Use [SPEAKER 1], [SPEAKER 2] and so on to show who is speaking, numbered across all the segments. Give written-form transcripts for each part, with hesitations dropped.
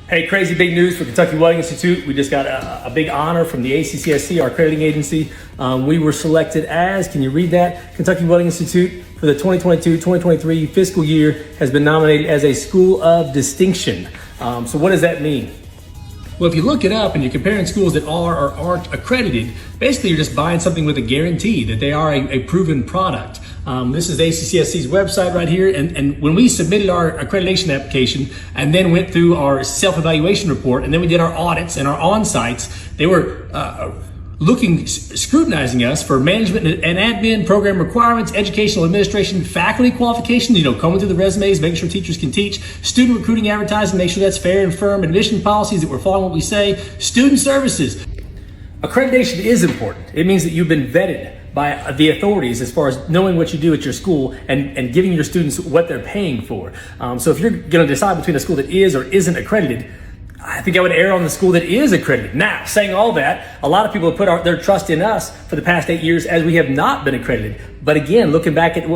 [SPEAKER 1] Hey, crazy big news for Kentucky Welding Institute. We just got a big honor from the ACCSC, our accrediting agency. We were selected as, can you read that? Kentucky Welding Institute for the 2022-2023 fiscal year has been nominated as a School of Distinction. So what does that mean? Well, if you look it up and you're comparing schools that are or aren't accredited, basically you're just buying something with a guarantee that they are a proven product. This is ACCSC's website right here. And when we submitted our accreditation application and then went through our self-evaluation report and then we did our audits and our on-sites, they were scrutinizing us for management and admin, program requirements, educational administration, faculty qualifications, combing through the resumes, making sure teachers can teach, student recruiting, advertising, make sure that's fair and firm, admission policies, that we're following what we say, student services. Accreditation is important. It means that you've been vetted by the authorities as far as knowing what you do at your school and giving your students what they're paying for. So if you're going to decide between a school that is or isn't accredited, I think I would err on the school that is accredited. Now, saying all that, a lot of people have put their trust in us for the past 8 years as we have not been accredited. But again, looking back at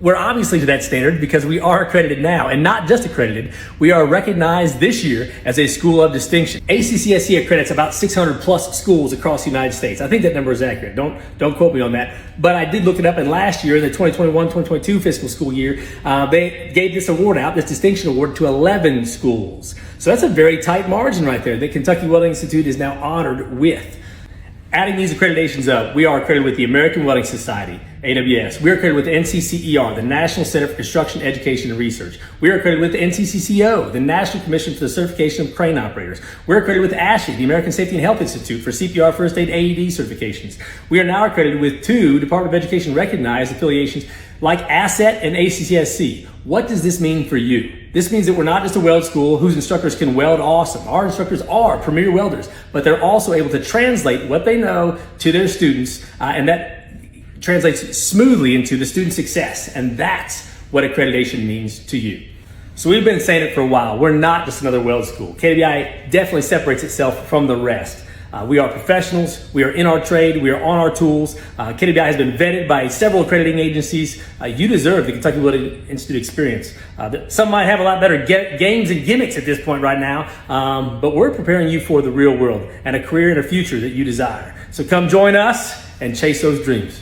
[SPEAKER 1] we're obviously to that standard because we are accredited now, and not just accredited. We are recognized this year as a school of distinction. ACCSC accredits about 600 plus schools across the United States. I think that number is accurate. Don't quote me on that. But I did look it up, and last year, in the 2021-2022 fiscal school year, they gave this award out, this distinction award, to 11 schools. So that's a very tight margin right there that Kentucky Welding Institute is now honored with. Adding these accreditations up, we are accredited with the American Welding Society, AWS. We are accredited with the NCCER, the National Center for Construction, Education, and Research. We are accredited with the NCCCO, the National Commission for the Certification of Crane Operators. We're accredited with ASHI, the American Safety and Health Institute, for CPR, First Aid, AED certifications. We are now accredited with 2 Department of Education recognized affiliations like ASSET and ACCSC. What does this mean for you? This means that we're not just a weld school whose instructors can weld awesome. Our instructors are premier welders, but they're also able to translate what they know to their students, and that translates smoothly into the student success. And that's what accreditation means to you. So we've been saying it for a while. We're not just another weld school. KWI definitely separates itself from the rest. We are professionals. We are in our trade. We are on our tools. KWI has been vetted by several accrediting agencies. You deserve the Kentucky Welding Institute experience. Some might have a lot better games and gimmicks at this point right now, but we're preparing you for the real world and a career and a future that you desire. So come join us and chase those dreams.